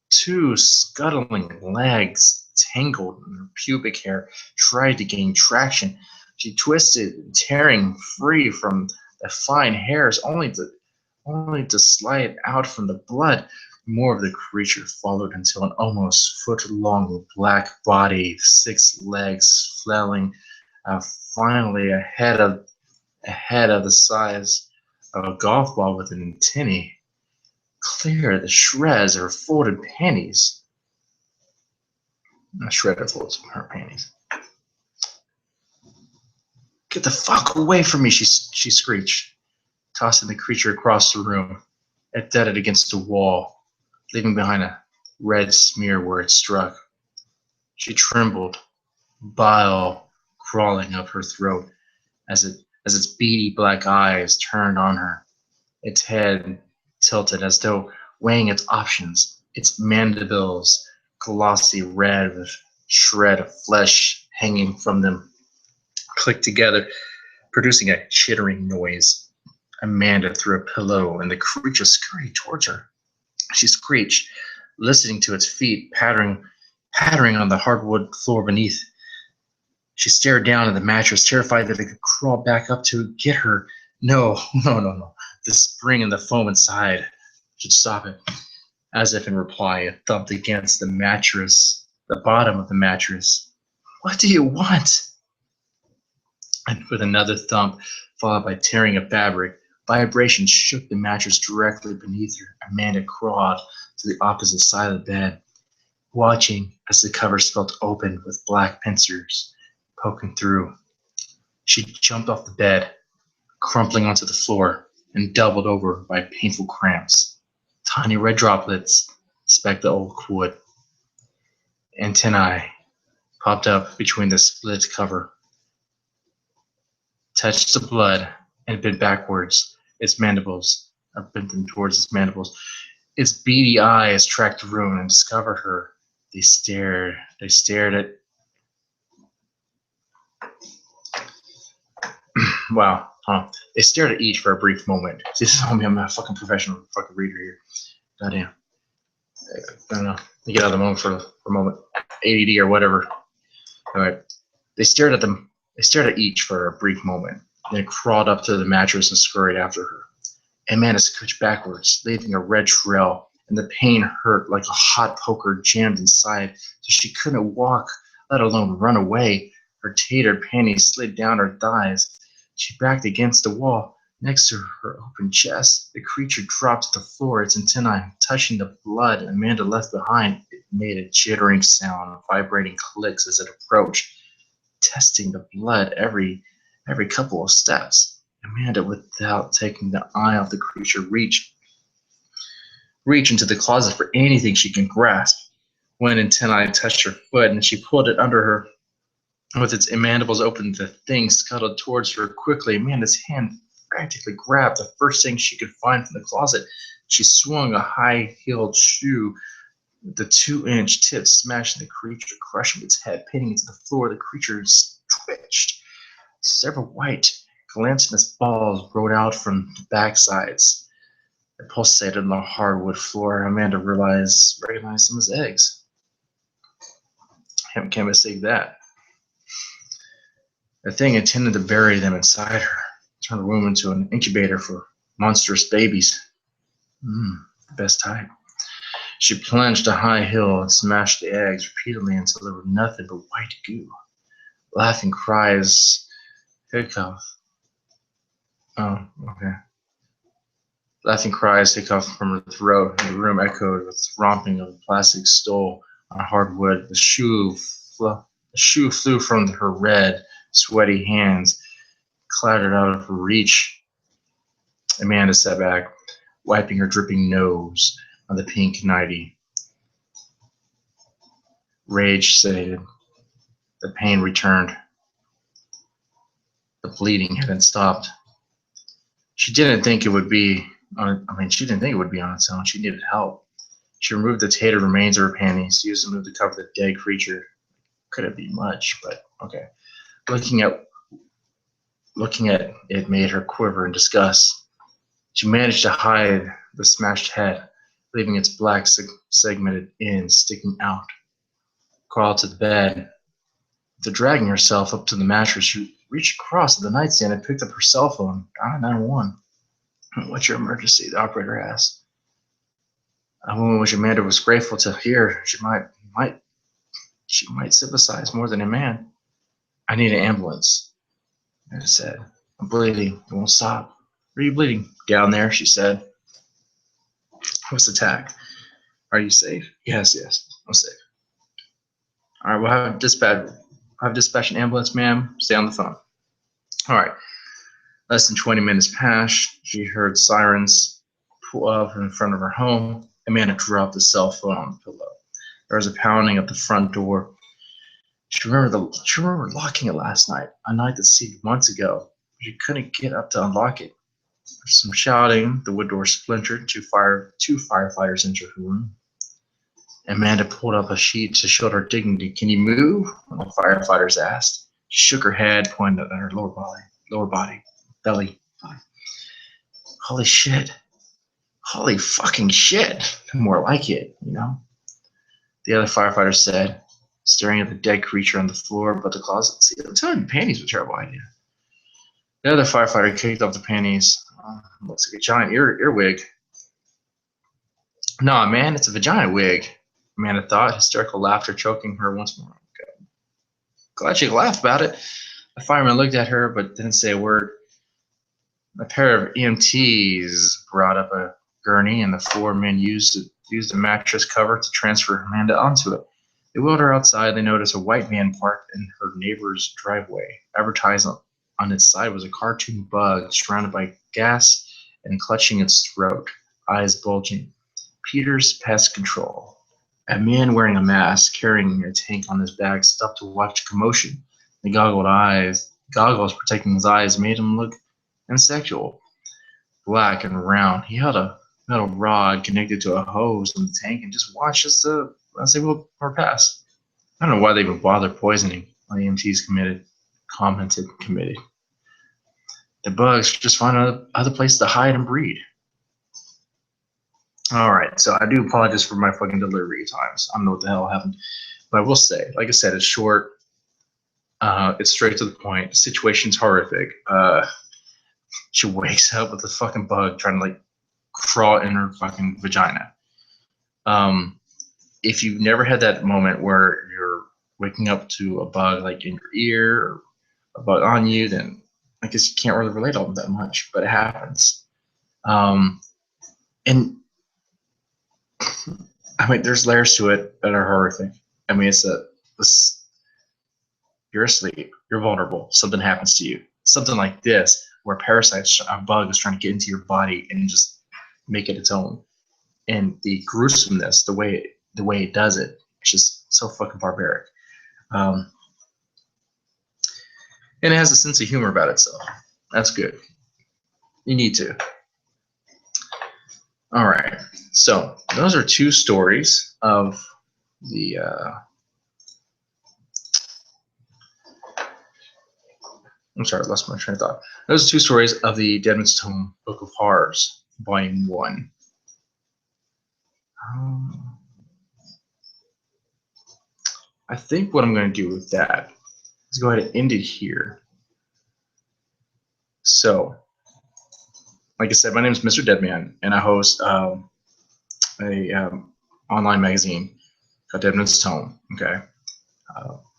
Two scuttling legs, tangled in her pubic hair, tried to gain traction. She twisted, tearing free from the fine hairs, only to slide out from the blood. More of the creature followed until an almost foot-long black body, 6 legs flailing, finally a head of the size of a golf ball with an antennae, clear the shreds of her folded panties. A shred of folds of her panties. "Get the fuck away from me!" she screeched, tossing the creature across the room. It thudded against the wall, leaving behind a red smear where it struck. She trembled, bile crawling up her throat as its beady black eyes turned on her. Its head tilted as though weighing its options, its mandibles glossy red with shred of flesh hanging from them clicked together, producing a chittering noise. Amanda threw a pillow and the creature scurried towards her. She screeched, listening to its feet pattering on the hardwood floor beneath. She stared down at the mattress, terrified that it could crawl back up to get her. No. The spring and the foam inside should stop it. As if in reply, it thumped against the mattress, the bottom of the mattress. "What do you want?" And with another thump, followed by tearing of fabric, vibrations shook the mattress directly beneath her. Amanda crawled to the opposite side of the bed, watching as the covers felt open with black pincers poking through. She jumped off the bed, crumpling onto the floor, and doubled over by painful cramps. Tiny red droplets specked the oak wood. Antennae popped up between the split cover, touched the blood, and bent backwards. Its mandibles, bent them towards its mandibles. Its beady eyes tracked the room and discovered her. They stared at wow, huh? They stared at each for a brief moment. This is I'm not a fucking professional fucking reader here. Goddamn. I don't know. Let me get out of the moment for a moment. ADD or whatever. All right. They stared at them. They stared at each for a brief moment, then crawled up to the mattress and scurried after her. Amanda scooched backwards, leaving a red trail, and the pain hurt like a hot poker jammed inside, so she couldn't walk, let alone run away. Her tattered panties slid down her thighs. She backed against the wall. Next to her open chest, the creature dropped to the floor, its antennae touching the blood Amanda left behind. It made a jittering sound, vibrating clicks as it approached, testing the blood every couple of steps. Amanda, without taking the eye off the creature, reached into the closet for anything she can grasp. When antennae touched her foot and she pulled it under her, with its mandibles open, the thing scuttled towards her quickly. Amanda's hand frantically grabbed the first thing she could find from the closet. She swung a high-heeled shoe with the 2-inch tip smashing the creature, crushing its head, pinning it to the floor. The creature twitched. Several white, gelatinous balls rolled out from the backsides. It pulsated on the hardwood floor. Amanda recognized them as eggs. Can't mistake that. The thing intended to bury them inside her, turn the room into an incubator for monstrous babies. The best type. She plunged a high hill and smashed the eggs repeatedly until there were nothing but white goo. Laughing cries, hiccough. Oh, okay. Laughing cries hiccoughed from her throat, and the room echoed with romping of a plastic stool on hardwood. The shoe flew from her red, sweaty hands, clattered out of her reach. Amanda sat back, wiping her dripping nose on the pink nightie. Rage sated. The pain returned. The bleeding hadn't stopped. She didn't think it would be on its own. She needed help. She removed the tattered remains of her panties, used them to cover the dead creature. Couldn't be much, but okay. Looking at it made her quiver in disgust. She managed to hide the smashed head, leaving its black segmented ends sticking out. Crawled to the bed. After dragging herself up to the mattress, she reached across to the nightstand and picked up her cell phone. 911. "What's your emergency?" the operator asked. A woman which Amanda was grateful to hear. She might sympathize more than a man. "I need an ambulance," Amanda said. "I'm bleeding. It won't stop." "Where are you bleeding?" "Down there," she said. "What's the tag?" "Are you safe?" Yes, I'm safe." "All right, we'll have dispatch an ambulance, ma'am. Stay on the phone." All right. Less than 20 minutes passed. She heard sirens pull up in front of her home. Amanda dropped the cell phone on the pillow. There was a pounding at the front door. She remembered locking it last night, a night that seemed months ago. She couldn't get up to unlock it. There's some shouting. The wood door splintered. Two firefighters entered her room. Amanda pulled up a sheet to show her dignity. "Can you move?" one of the firefighters asked. She shook her head, pointing at her belly. Holy shit. Holy fucking shit. More like it, you know? The other firefighter said, staring at the dead creature on the floor above the closet. "See, I'm telling you, panties was a terrible idea." The other firefighter kicked off the panties. Looks like a giant earwig. Nah, man, it's a vagina wig. Amanda thought, hysterical laughter choking her once more. Okay. Glad she laughed about it. The fireman looked at her but didn't say a word. A pair of EMTs brought up a gurney, and the four men used a mattress cover to transfer Amanda onto it. They wheeled her outside. They noticed a white van parked in her neighbor's driveway. Advertised on its side was a cartoon bug surrounded by gas and clutching its throat, eyes bulging. Peter's Pest Control. A man wearing a mask, carrying a tank on his back, stopped to watch the commotion. The goggles protecting his eyes, made him look insexual, black and round. He held a metal rod connected to a hose in the tank and just watched as they will past. I don't know why they would bother poisoning. My EMTs committed. The bugs just find other place to hide and breed. All right, so I do apologize for my fucking delivery times. I don't know what the hell happened, but I will say, like I said, it's short. It's straight to the point. The situation's horrific. She wakes up with a fucking bug trying to like crawl in her fucking vagina. If you've never had that moment where you're waking up to a bug like in your ear or a bug on you, then I guess you can't really relate all that much, but it happens. And I mean, there's layers to it that are horrific. I mean, you're asleep, you're vulnerable, something happens to you. Something like this, where a bug is trying to get into your body and just make it its own. And the gruesomeness, the way it does it, it's just so fucking barbaric. And it has a sense of humor about itself. That's good. You need to. All right. So those are two stories of the. I'm sorry, I lost my train of thought. Those are two stories of the Deadman's Tome Book of Horrors, Volume 1. I think what I'm going to do with that is go ahead and end it here. So, like I said, my name is Mr. Deadman, and I host a online magazine called Deadman's Tome. Okay,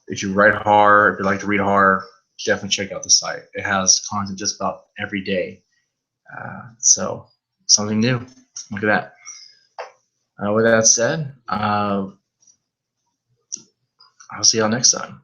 if you write horror, if you like to read horror, definitely check out the site. It has content just about every day. So something new. Look at that. With that said, I'll see y'all next time.